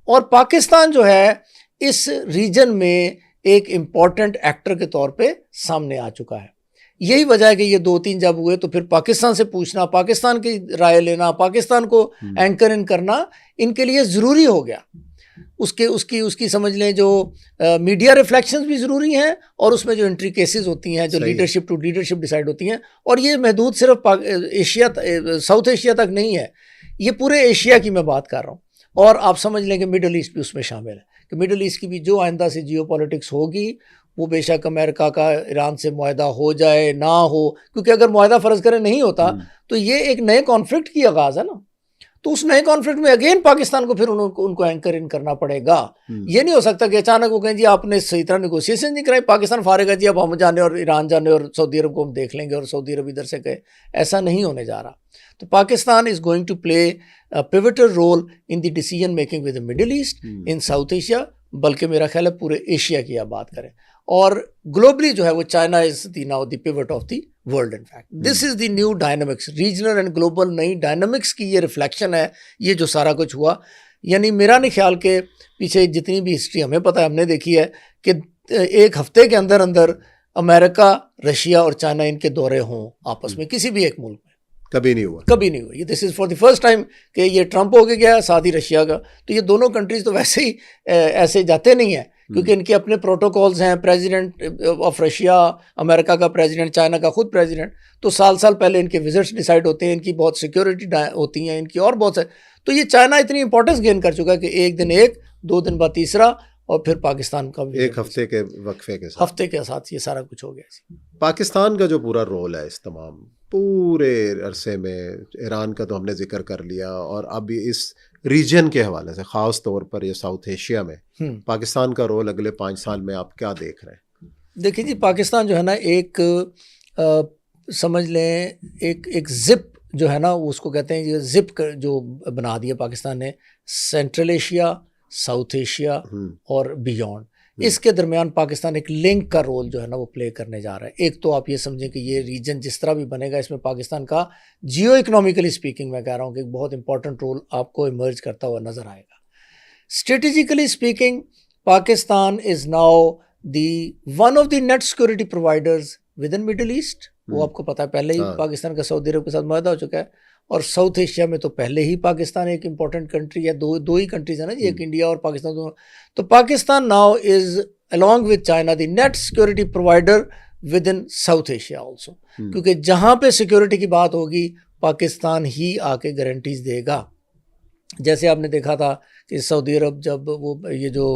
[SPEAKER 2] और पाकिस्तान जो है इस रीजन में एक इम्पॉर्टेंट एक्टर के तौर पे सामने आ चुका है। यही वजह है कि ये 2-3 जब हुए तो फिर पाकिस्तान से पूछना, पाकिस्तान की राय लेना, पाकिस्तान को एंकर इन करना इनके लिए ज़रूरी हो गया। उसकी समझ लें जो मीडिया रिफ्लेक्शंस भी ज़रूरी हैं, और उसमें जो एंट्री केसेस होती हैं, जो लीडरशिप टू लीडरशिप डिसाइड होती हैं, और ये महदूद सिर्फ एशिया, साउथ एशिया तक नहीं है, ये पूरे एशिया की मैं बात कर रहा हूँ। और आप समझ लें कि मिडल ईस्ट भी उसमें शामिल है, कि मिडल ईस्ट की भी जो आइंदा से जियो पॉलिटिक्स होगी, वो बेशक अमेरिका का ईरान से मुआहदा हो जाए ना हो, क्योंकि अगर मुआहदा फ़र्ज़ करें नहीं होता तो ये एक नए कॉन्फ्लिक्ट की आगाज़ है ना। तो उस नए कॉन्फ्लिक्ट में अगेन पाकिस्तान को फिर उनको एंकर इन करना पड़ेगा। ये नहीं हो सकता कि अचानक वो कहें जी आपने सही तरह नेगोशिएशन नहीं कराई, पाकिस्तान फारेगा जी अब हम जाने और ईरान जाने और सऊदी अरब को हम देख लेंगे और सऊदी अरब इधर से कहे। ऐसा नहीं होने जा रहा। तो Pakistan is going to play a pivotal role in the decision making with the Middle East, in South Asia, बल्कि मेरा ख्याल है पूरे एशिया की आप बात करें। और ग्लोबली जो है वो China is the now the pivot of the world. In fact this is the new dynamics, regional and global नई डायनामिक्स की ये रिफ्लेक्शन है, ये जो सारा कुछ हुआ। यानी मेरा नहीं ख्याल के पीछे जितनी भी हिस्ट्री हमें पता है, हमने देखी है कि एक हफ्ते के अंदर अंदर अमेरिका, रशिया और चाइना इनके दौरे हों आपस में, किसी भी एक मुल्क में
[SPEAKER 1] कभी नहीं हुआ,
[SPEAKER 2] कभी नहीं हुआ। ये this is for the first time कि ये ट्रंप हो के गया, साथ ही रशिया का। तो ये दोनों कंट्रीज़ तो वैसे ही ऐसे जाते नहीं हैं, क्योंकि इनके अपने प्रोटोकॉल्स हैं। प्रेसिडेंट ऑफ रशिया, अमेरिका का प्रेसिडेंट, चाइना का खुद प्रेसिडेंट, तो साल पहले इनके विजिट्स डिसाइड होते हैं, इनकी बहुत सिक्योरिटी होती हैं इनकी, और बहुत से। तो ये चाइना इतनी इंपॉर्टेंस गेन कर चुका है कि एक दिन एक, 2 दिन बाद तीसरा, और फिर पाकिस्तान का भी
[SPEAKER 1] एक हफ्ते के वक्फे के साथ
[SPEAKER 2] ये सारा कुछ हो गया।
[SPEAKER 1] पाकिस्तान का जो पूरा रोल है इस तमाम पूरे अरसे में, ईरान का तो हमने जिक्र कर लिया, और अब इस रीजन के हवाले से ख़ास तौर पर ये साउथ एशिया में पाकिस्तान का रोल अगले 5 साल में आप क्या देख रहे हैं?
[SPEAKER 2] देखिए जी, पाकिस्तान जो है ना एक समझ लें एक जिप जो है ना, उसको कहते हैं, ये जिप जो बना दिया पाकिस्तान ने, सेंट्रल एशिया, साउथ एशिया और बियॉन्ड, इसके दरमियान पाकिस्तान एक लिंक का रोल जो है ना वो प्ले करने जा रहा है। एक तो आप ये समझें कि ये रीजन जिस तरह भी बनेगा, इसमें पाकिस्तान का जियो इकोनॉमिकली स्पीकिंग मैं कह रहा हूँ कि एक बहुत इंपॉर्टेंट रोल आपको इमर्ज करता हुआ नजर आएगा। Strategically speaking Pakistan is now the one of the net security providers with in middle east. वो आपको पता है पहले ही पाकिस्तान का सऊदी अरब के साथ मुआहदा हो चुका है, और साउथ एशिया में तो पहले ही पाकिस्तान एक इंपॉर्टेंट कंट्री है। दो ही कंट्रीज है ना जी, एक इंडिया और पाकिस्तान दोनों। तो Pakistan now is along with China the net security provider with in South Asia also, क्योंकि जहाँ पे सिक्योरिटी की बात होगी पाकिस्तान ही आके गारंटीज देगा। जैसे आपने देखा था कि सऊदी अरब जब वो ये जो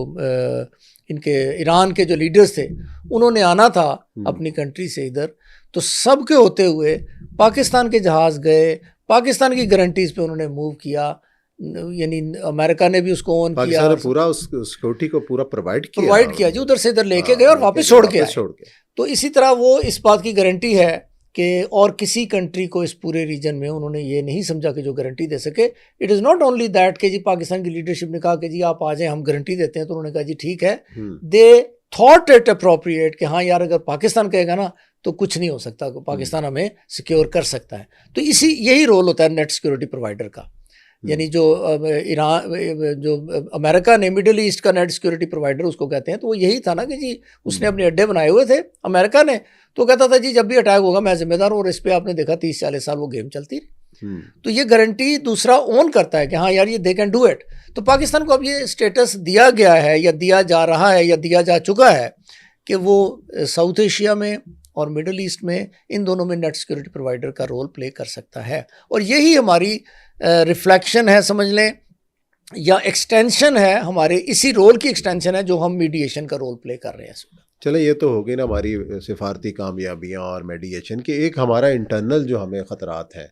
[SPEAKER 2] इनके ईरान के जो लीडर्स थे, उन्होंने आना था अपनी कंट्री से इधर, तो सबके होते हुए पाकिस्तान के जहाज़ गए, पाकिस्तान की गारंटीज पे उन्होंने मूव किया, यानी अमेरिका ने भी उसको ऑन किया,
[SPEAKER 1] पाकिस्तान ने पूरा उस सिक्योरिटी को पूरा प्रोवाइड
[SPEAKER 2] किया जी, उधर से इधर लेके गए और वापस छोड़ के आए। तो इसी तरह वो इस बात की गारंटी है कि और किसी कंट्री को इस पूरे रीजन में उन्होंने ये नहीं समझा कि जो गारंटी दे सके। It is not only that कि जी पाकिस्तान की लीडरशिप ने कहा कि जी आप आ जाएं हम गारंटी देते हैं, तो उन्होंने कहा जी ठीक है। दे थॉट इट अप्रोप्रिएट कि हाँ यार अगर पाकिस्तान कहेगा ना तो कुछ नहीं हो सकता, पाकिस्तान हमें सिक्योर कर सकता है। तो यही रोल होता है नेट सिक्योरिटी प्रोवाइडर का। यानी जो जो अमेरिका ने मिडिल ईस्ट का नेट सिक्योरिटी प्रोवाइडर उसको कहते हैं, तो वो यही था ना कि जी उसने अपने अड्डे बनाए हुए थे अमेरिका ने, तो कहता था जी जब भी अटैक होगा मैं जिम्मेदार हूँ, और इस पे आपने देखा 30-40 साल वो गेम चलती रही। तो ये गारंटी दूसरा ओन करता है कि हाँ यार ये दे कैन डू इट। तो पाकिस्तान को अब ये स्टेटस दिया गया है या दिया जा रहा है या दिया जा चुका है कि वो साउथ एशिया में और मिडिल ईस्ट में इन दोनों में नेट सिक्योरिटी प्रोवाइडर का रोल प्ले कर सकता है। और यही हमारी रिफ्लेक्शन है समझ लें, या एक्सटेंशन है, हमारे इसी रोल की एक्सटेंशन है जो हम मीडिएशन का रोल प्ले कर रहे हैं।
[SPEAKER 1] चलो ये तो हो गई ना हमारी सिफारती कामयाबियाँ और मीडिएशन की। एक हमारा इंटरनल जो हमें ख़तरात हैं,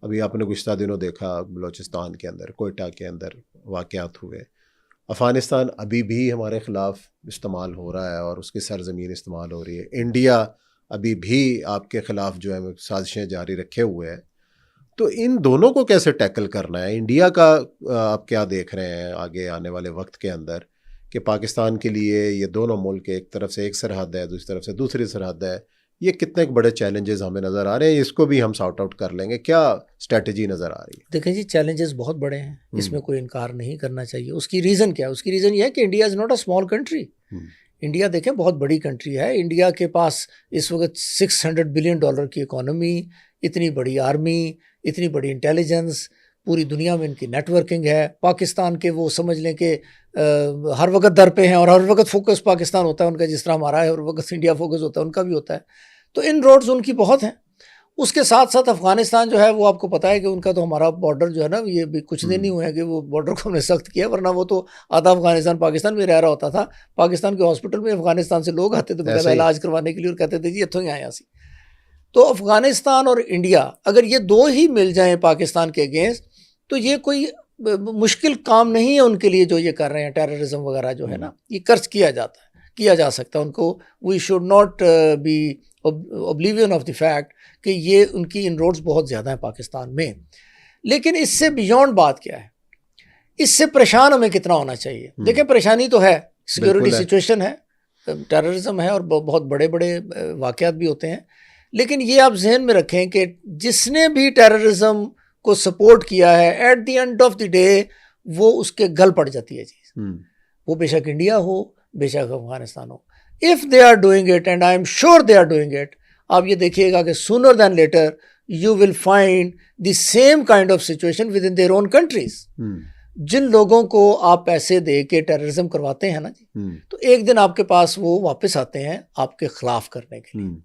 [SPEAKER 1] अभी आपने गुज़श्ता दिनों देखा बलूचिस्तान के अंदर कोयटा के अंदर वाक़यात हुए, अफ़गानिस्तान अभी भी हमारे ख़िलाफ़ इस्तेमाल हो रहा है और उसकी सरज़मीन इस्तेमाल हो रही है, इंडिया अभी भी आपके ख़िलाफ़ जो है साजिशें जारी रखे हुए है। तो इन दोनों को कैसे टैकल करना है? इंडिया का आप क्या देख रहे हैं आगे आने वाले वक्त के अंदर कि पाकिस्तान के लिए ये दोनों मुल्क एक तरफ से एक सरहद है, दूसरी तरफ से दूसरी सरहद है, ये कितने बड़े चैलेंजेस हमें नज़र आ रहे हैं, इसको भी हम सॉर्ट आउट कर लेंगे, क्या स्ट्रेटजी नज़र आ रही है?
[SPEAKER 2] देखें जी चैलेंजेस बहुत बड़े हैं, इसमें कोई इनकार नहीं करना चाहिए। उसकी रीज़न क्या है? उसकी रीज़न ये है कि India is not a small country. India देखें बहुत बड़ी कंट्री है। इंडिया के पास इस वक्त $600 बिलियन की इकोनॉमी, इतनी बड़ी आर्मी, इतनी बड़ी इंटेलिजेंस, पूरी दुनिया में इनकी नेटवर्किंग है। पाकिस्तान के वो समझ लें कि हर वक्त दर पे हैं और हर वक्त फोकस पाकिस्तान होता है उनका, जिस तरह हमारा है, हर वक्त इंडिया फोकस होता है उनका भी होता है। तो इन रोड्स उनकी बहुत हैं। उसके साथ साथ अफ़गानिस्तान जो है वो आपको पता है कि उनका तो हमारा बॉर्डर जो है ना, ये भी कुछ दिन नहीं हुए हैं कि वो बॉर्डर को हमने सख्त किया, वरना वो तो आधा अफ़गानिस्तान पाकिस्तान में रह रहा होता था। पाकिस्तान के हॉस्पिटल में अफ़गानिस्तान से लोग आते थे बकायदा इलाज करवाने के लिए और कहते थे जी इतों ही आए सी। तो अफ़गानिस्तान और इंडिया अगर ये दो ही मिल जाएं पाकिस्तान के अगेंस्ट, तो ये कोई मुश्किल काम नहीं है उनके लिए जो ये कर रहे हैं। टेररिज्म वगैरह जो है ना, ये कर्ज किया जा सकता है उनको। We should not be oblivion of the fact कि ये उनकी इनरोड्स बहुत ज़्यादा है पाकिस्तान में। लेकिन इससे बियॉन्ड बात क्या है? इससे परेशान हमें कितना होना चाहिए? देखें परेशानी तो है, सिक्योरिटी सिचुएशन है, टेररिज्म है और बहुत बड़े बड़े वाक़यात भी होते हैं। लेकिन ये आप जहन में रखें कि जिसने भी टेररिज्म को सपोर्ट किया है, at the end of the day वो उसके गल पड़ जाती है चीज़। वो बेशक इंडिया हो, बेशक अफगानिस्तान हो। If they are doing it, and I am sure they are doing it, आप ये देखिएगा कि sooner than later you will find the same kind of situation with in their own countries. जिन लोगों को आप पैसे दे के टेररिज्म करवाते हैं ना जी, तो एक दिन आपके पास वो वापस आते हैं आपके खिलाफ करने के लिए।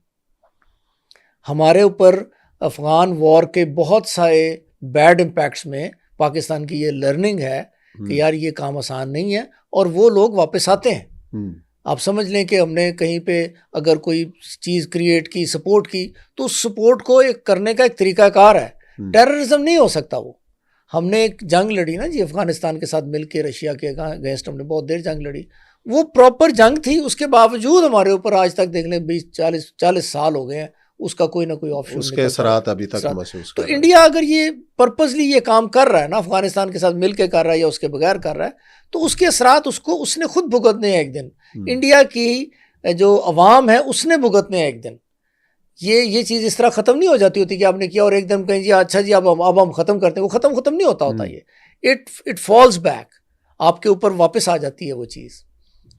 [SPEAKER 2] हमारे ऊपर अफगान वॉर के बहुत सारे बैड इम्पैक्ट्स में पाकिस्तान की ये लर्निंग है कि यार ये काम आसान नहीं है, और वो लोग वापस आते हैं। आप समझ लें कि हमने कहीं पे अगर कोई चीज़ क्रिएट की, सपोर्ट की, तो उस सपोर्ट को एक करने का एक तरीकाकार है। टेररिज्म नहीं हो सकता वो। हमने एक जंग लड़ी ना जी अफगानिस्तान के साथ मिलके, रशिया के अगेंस्ट हमने बहुत देर जंग लड़ी। वो प्रॉपर जंग थी, उसके बावजूद हमारे ऊपर आज तक देख लें 20-40 साल हो गए हैं, उसका कोई ना कोई ऑप्शन
[SPEAKER 1] उसके असरात अभी तक महसूस
[SPEAKER 2] तो इंडिया अगर ये पर्पसली ये काम कर रहा है ना, अफगानिस्तान के साथ मिलके कर रहा है या उसके बगैर कर रहा है, तो उसके असरात उसने खुद भुगतने हैं एक दिन। इंडिया की जो अवाम है उसने भुगतने हैं एक दिन। ये चीज़ इस तरह ख़त्म नहीं हो जाती होती कि आपने किया और एकदम कहीं जी अच्छा जी अब हम ख़त्म करते हैं। वो ख़त्म नहीं होता ये इट फॉल्स बैक, आपके ऊपर वापस आ जाती है वो चीज़।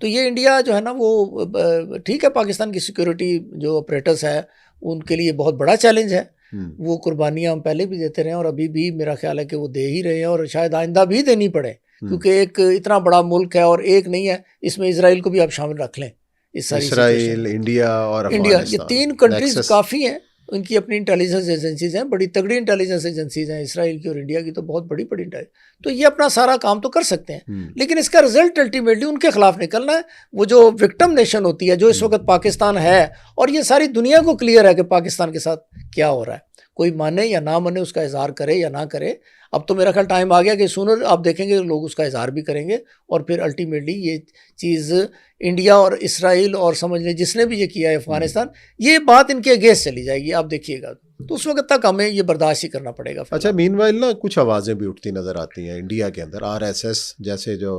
[SPEAKER 2] तो ये इंडिया जो है ना वो ठीक है, पाकिस्तान की सिक्योरिटी जो ऑपरेटर्स है उनके लिए बहुत बड़ा चैलेंज है। वो कुर्बानियाँ हम पहले भी देते रहे हैं और अभी भी मेरा ख्याल है कि वो दे ही रहे हैं और शायद आइंदा भी देनी पड़े, क्योंकि एक इतना बड़ा मुल्क है और एक नहीं है, इसमें इजराइल को भी आप शामिल रख लें।
[SPEAKER 1] इजराइल, इंडिया और
[SPEAKER 2] ये 3 कंट्रीज काफ़ी हैं, उनकी अपनी इंटेलिजेंस एजेंसीज हैं, बड़ी तगड़ी इंटेलिजेंस एजेंसीज हैं इसराइल की और इंडिया की, तो बहुत बड़ी इंटेलिजेंस। तो ये अपना सारा काम तो कर सकते हैं, लेकिन इसका रिजल्ट अल्टीमेटली उनके खिलाफ निकलना है। वो जो विक्टिम नेशन होती है जो इस वक्त पाकिस्तान है, और ये सारी दुनिया को क्लियर है कि पाकिस्तान के साथ क्या हो रहा है। कोई माने या ना माने, उसका इजहार करे या ना करे। अब तो मेरा ख्याल टाइम आ गया कि सूनर आप देखेंगे लोग उसका इजहार भी करेंगे, और फिर अल्टीमेटली ये चीज़ इंडिया और इसराइल और समझ लें जिसने भी ये किया है अफगानिस्तान, ये बात इनके अगेंस्ट चली जाएगी, आप देखिएगा। तो उस वक्त तक हमें ये बर्दाश्त ही करना पड़ेगा।
[SPEAKER 1] अच्छा, मीनवाइल ना कुछ आवाज़ें भी उठती नज़र आती हैं इंडिया के अंदर। आरएसएस जैसे जो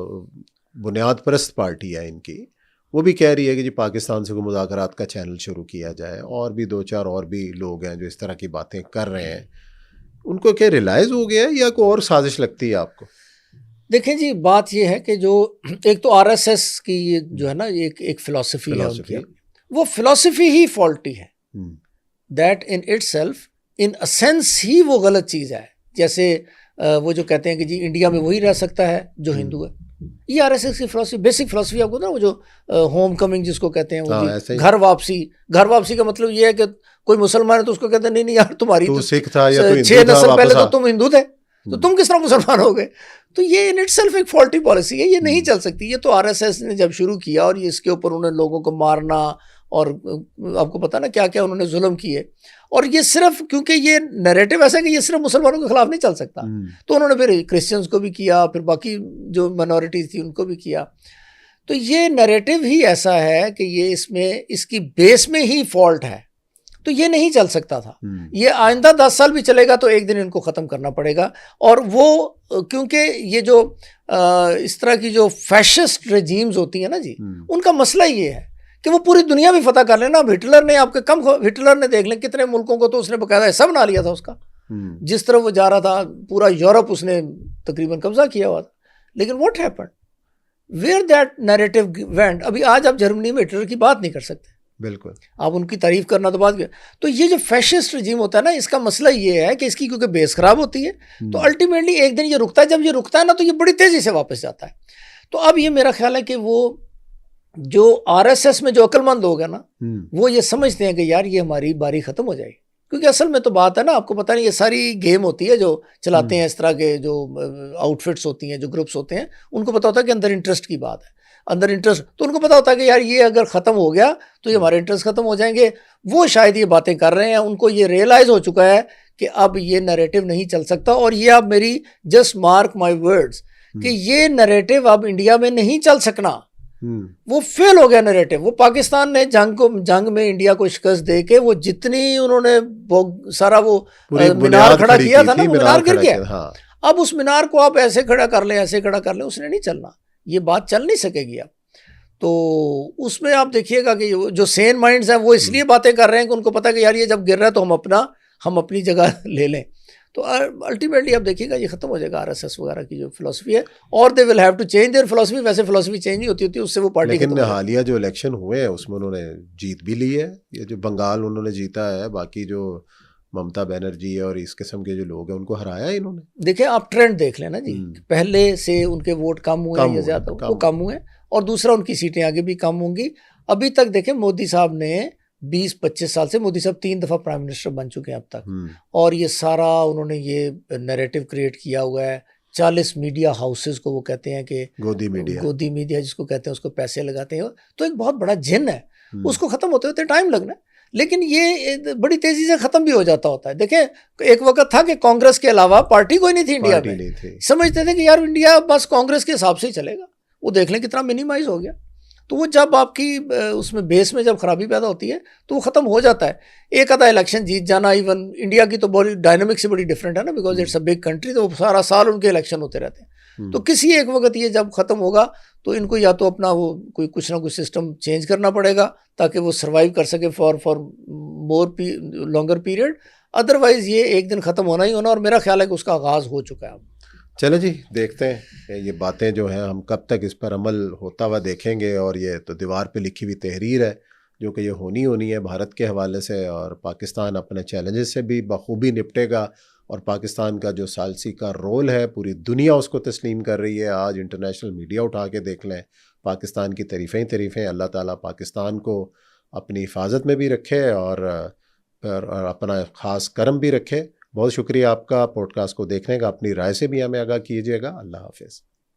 [SPEAKER 1] बुनियाद परस्त पार्टी है इनकी, वो भी कह रही है कि जी पाकिस्तान से कोई मुज़ाकरात का चैनल शुरू किया जाए, और भी दो चार और भी लोग हैं जो इस तरह की बातें कर रहे हैं। उनको क्या रियलाइज़ हो गया है या कोई और साजिश लगती है आपको?
[SPEAKER 2] देखें जी, बात ये है कि जो एक तो आरएसएस की ये जो है ना, एक फिलॉसफी है उनकी, वो फिलॉसफी ही फॉल्टी है। That in itself in a sense ही वो गलत चीज़ है। जैसे वो जो कहते हैं कि जी इंडिया में वही रह सकता है जो हिंदू है, ये आरएसएस की फिलॉसफी, बेसिक फिलॉसफी आपको ना, वो जो होम कमिंग जिसको कहते हैं, वो जी घर वापसी। घर वापसी का मतलब ये है कि कोई मुसलमान है तो उसको कहते हैं नहीं नहीं यार, तुम्हारी तो
[SPEAKER 1] सिख था या
[SPEAKER 2] 6 नस्ल पहले तो तुम हिंदू थे, तो तुम किस तरह मुसलमान हो गए। तो ये इन इटसेल्फ एक फॉल्टी पॉलिसी है, ये नहीं चल सकती। ये तो आरएसएस ने जब शुरू किया और ये इसके ऊपर उन्होंने लोगों को मारना और आपको पता ना क्या क्या उन्होंने जुल्म किए, और ये सिर्फ क्योंकि ये नैरेटिव ऐसा है कि ये सिर्फ मुसलमानों के खिलाफ नहीं चल सकता, तो उन्होंने फिर क्रिश्चियंस को भी किया, फिर बाकी जो माइनॉरिटीज थी उनको भी किया। तो ये नैरेटिव ही ऐसा है कि ये इसमें इसकी बेस में ही फॉल्ट है, तो ये नहीं चल सकता था। ये आइंदा 10 साल भी चलेगा तो एक दिन इनको ख़त्म करना पड़ेगा। और वो क्योंकि ये जो इस तरह की जो फैशिस्ट रेजीम्स होती हैं ना जी, उनका मसला ये है कि वो पूरी दुनिया भी फतह कर लेना। अब हिटलर ने आपके हिटलर ने देख लें कितने मुल्कों को तो उसने बकायदा सब बना लिया था उसका, जिस तरह वो जा रहा था पूरा यूरोप उसने तकरीबन कब्जा किया हुआ था। लेकिन what happened, where that narrative went. अभी आज आप जर्मनी में हिटलर की बात नहीं कर सकते,
[SPEAKER 1] बिल्कुल,
[SPEAKER 2] आप उनकी तारीफ करना तो बात। तो ये जो फैशिस्ट रजीम होता है ना, इसका मसला ये है कि इसकी क्योंकि बेस खराब होती है, तो अल्टीमेटली एक दिन ये रुकता है। जब ये रुकता है ना, तो ये बड़ी तेजी से वापस जाता है। तो अब ये मेरा ख्याल है कि वो जो आरएसएस में जो अक्लमंद लोग हैं ना, वो ये समझते हैं कि यार ये हमारी बारी खत्म हो जाएगी। क्योंकि असल में तो बात है ना, आपको पता नहीं, ये सारी गेम होती है जो चलाते हैं इस तरह के जो आउटफिट्स होती हैं, जो ग्रुप्स होते हैं, उनको पता होता है कि अंदर इंटरेस्ट की बात है, अंदर इंटरेस्ट। तो उनको पता होता है कि यार ये अगर ख़त्म हो गया तो ये हमारे इंटरेस्ट ख़त्म हो जाएंगे। वो शायद ये बातें कर रहे हैं, उनको ये रियलाइज़ हो चुका है कि अब ये नैरेटिव नहीं चल सकता। और ये अब मेरी जस्ट मार्क माई वर्ड्स कि ये नैरेटिव अब इंडिया में नहीं चल सकना। वो फेल हो गया नैरेटिव। वो पाकिस्तान ने जंग में इंडिया को शिकस्त दे के वो जितनी उन्होंने सारा वो मीनार खड़ा किया था ना, वो मीनार गिर गया। हाँ। अब उस मीनार को आप ऐसे खड़ा कर लें, ऐसे खड़ा कर लें, उसने नहीं चलना, ये बात चल नहीं सकेगी अब। तो उसमें आप देखिएगा कि जो सेन माइंड्स हैं वो इसलिए बातें कर रहे हैं कि उनको पता है कि यार ये जब गिर रहा है तो हम अपनी जगह ले लें। तो अल्टीमेटली आप देखिएगा ये खत्म हो जाएगा आरएसएस वगैरह की जो फिलॉसफी है, और they will have to change their philosophy. वैसे फिलॉसफी चेंज नहीं होती उससे वो पार्टी।
[SPEAKER 1] लेकिन हालिया जो इलेक्शन हुए हैं उसमें उन्होंने जीत भी ली है। ये जो बंगाल उन्होंने जीता है, बाकी जो ममता बनर्जी है और इस किस्म के जो लोग हैं उनको हराया इन्होंने।
[SPEAKER 2] देखिए आप ट्रेंड देख लेना जी, पहले से उनके वोट कम हुए या ज्यादा, वो कम हुए, और दूसरा उनकी सीटें आगे भी कम होंगी। अभी तक देखें मोदी साहब ने 20-25 साल से, मोदी साहब 3 दफ़ा प्राइम मिनिस्टर बन चुके हैं अब तक, और ये सारा उन्होंने ये नैरेटिव क्रिएट किया हुआ है। 40 मीडिया हाउसेस को वो कहते हैं कि गोदी मीडिया जिसको कहते हैं, उसको पैसे लगाते हैं। तो एक बहुत बड़ा जिन है, उसको ख़त्म होते होते टाइम लगना है, लेकिन ये बड़ी तेज़ी से ख़त्म भी हो जाता होता है। देखें एक वक्त था कि कांग्रेस के अलावा पार्टी कोई नहीं थी इंडिया में। समझते थे कि यार इंडिया बस कांग्रेस के हिसाब से ही चलेगा। वो देख लें कितना मिनिमाइज हो गया। तो वो जब आपकी उसमें बेस में जब खराबी पैदा होती है तो वो ख़त्म हो जाता है। एक आधा इलेक्शन जीत जाना, इवन इंडिया की तो बड़ी डायनामिक से बड़ी डिफरेंट है ना, because it's a big country, तो सारा साल उनके इलेक्शन होते रहते हैं। तो किसी एक वक्त ये जब ख़त्म होगा तो इनको या तो अपना वो कोई कुछ ना कुछ सिस्टम चेंज करना पड़ेगा ताकि वो सर्वाइव कर सके for more longer period. Otherwise ये एक दिन ख़त्म होना ही होना, और मेरा ख्याल है कि उसका आगाज़ हो चुका है अब।
[SPEAKER 1] चलो जी, देखते हैं ये बातें जो हैं हम कब तक इस पर अमल होता हुआ देखेंगे। और ये तो दीवार पे लिखी हुई तहरीर है जो कि ये होनी है भारत के हवाले से, और पाकिस्तान अपने चैलेंजेस से भी बखूबी निपटेगा। और पाकिस्तान का जो सालसी का रोल है पूरी दुनिया उसको तस्लीम कर रही है। आज इंटरनेशनल मीडिया उठा के देख लें, पाकिस्तान की तारीफ़ें। अल्लाह ताला पाकिस्तान को अपनी हिफाजत में भी रखे और अपना ख़ास करम भी रखे। बहुत शुक्रिया आपका पॉडकास्ट को देखने का। अपनी राय से भी हमें आगाह कीजिएगा। अल्लाह हाफ़िज़।